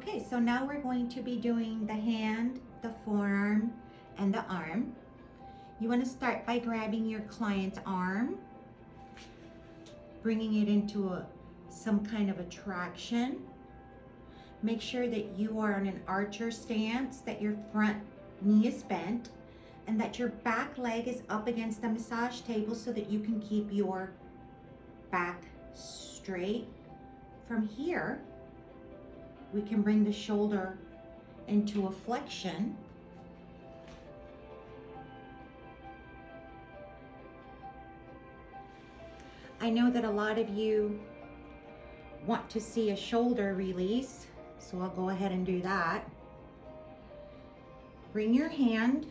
Okay, so now we're going to be doing the hand, the forearm, and the arm. You want to start by grabbing your client's arm, bringing it into some kind of a traction. Make sure that you are in an archer stance, that your front knee is bent, and that your back leg is up against the massage table so that you can keep your back straight. From here, we can bring the shoulder into a flexion. I know that a lot of you want to see a shoulder release, so I'll go ahead and do that. Bring your hand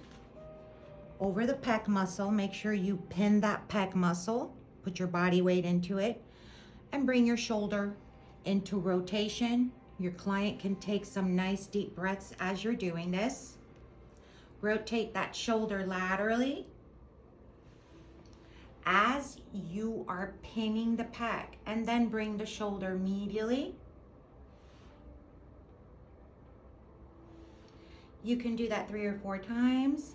over the pec muscle. Make sure you pin that pec muscle. Put your body weight into it and bring your shoulder into rotation. Your client can take some nice deep breaths as you're doing this. Rotate that shoulder laterally as you are pinning the pec, and then bring the shoulder medially. You can do that 3 or 4 times.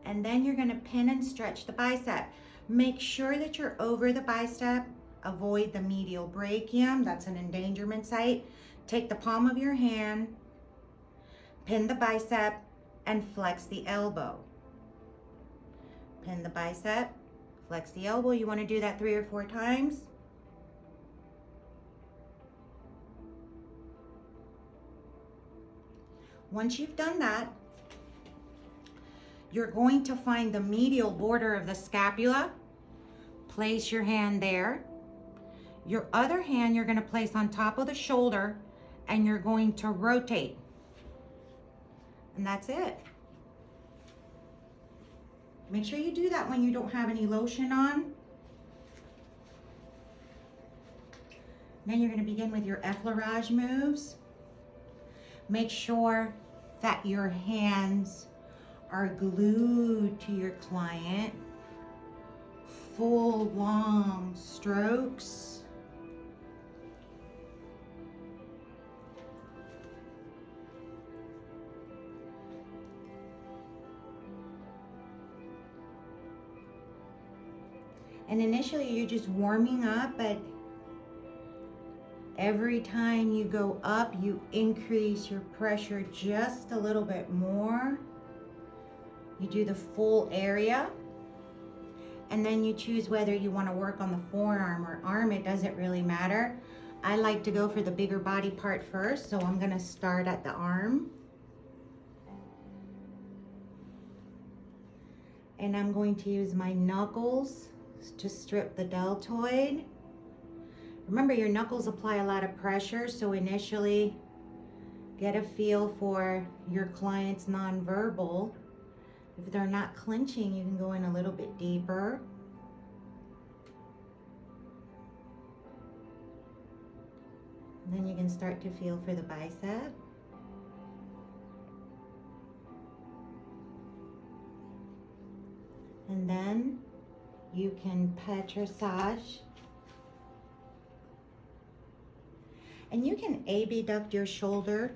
And then you're going to pin and stretch the bicep. Make sure that you're over the bicep. Avoid the medial brachium. That's an endangerment site. Take the palm of your hand, pin the bicep, and flex the elbow. Pin the bicep, flex the elbow. You want to do that 3 or 4 times. Once you've done that, you're going to find the medial border of the scapula. Place your hand there. Your other hand you're going to place on top of the shoulder, and you're going to rotate. And that's it. Make sure you do that when you don't have any lotion on. Then you're going to begin with your effleurage moves. Make sure that your hands are glued to your client. Full long strokes. And initially you're just warming up, but every time you go up, you increase your pressure just a little bit more. You do the full area, and then you choose whether you want to work on the forearm or arm. It doesn't really matter. I like to go for the bigger body part first, so I'm going to start at the arm. And I'm going to use my knuckles to strip the deltoid. Remember, your knuckles apply a lot of pressure, so initially get a feel for your client's nonverbal. If they're not clenching, you can go in a little bit deeper. And then you can start to feel for the bicep. And then you can petrissage. And you can abduct your shoulder.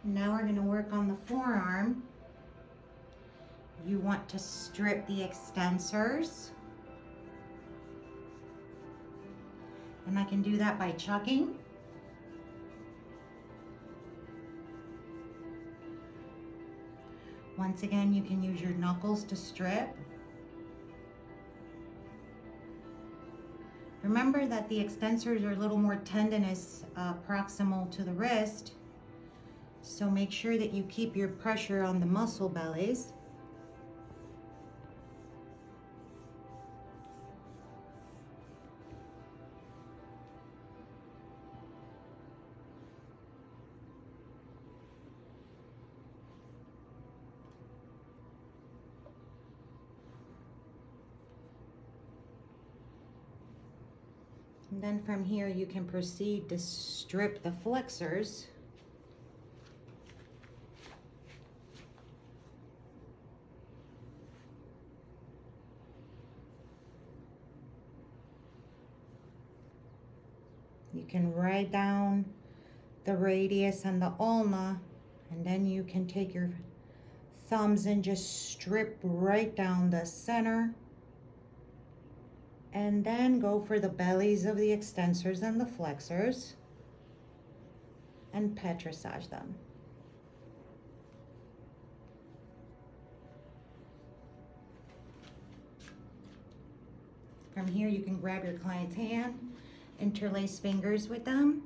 Now we're going to work on the forearm. You want to strip the extensors. And I can do that by chucking. Once again, you can use your knuckles to strip. Remember that the extensors are a little more tendinous proximal to the wrist. So make sure that you keep your pressure on the muscle bellies. And then from here, you can proceed to strip the flexors. You can write down the radius and the ulna, and then you can take your thumbs and just strip right down the center. And then go for the bellies of the extensors and the flexors and petrissage them. From here, you can grab your client's hand, interlace fingers with them.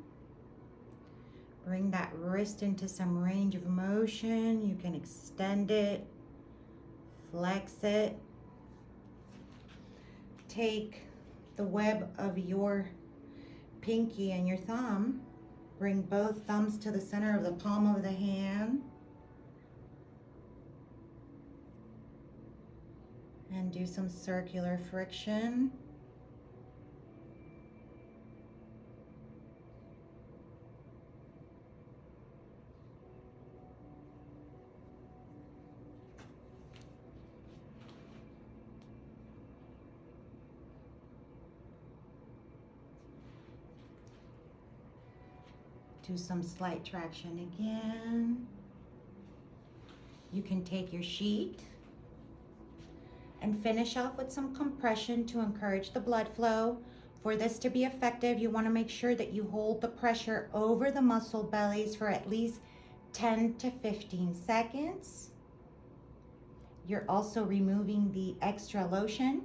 Bring that wrist into some range of motion. You can extend it, flex it. Take the web of your pinky and your thumb. Bring both thumbs to the center of the palm of the hand. And do some circular friction. Do some slight traction again. You can take your sheet and finish off with some compression to encourage the blood flow. For this to be effective, you want to make sure that you hold the pressure over the muscle bellies for at least 10 to 15 seconds. You're also removing the extra lotion.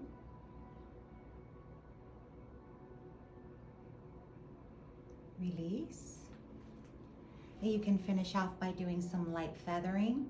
Release. And you can finish off by doing some light feathering.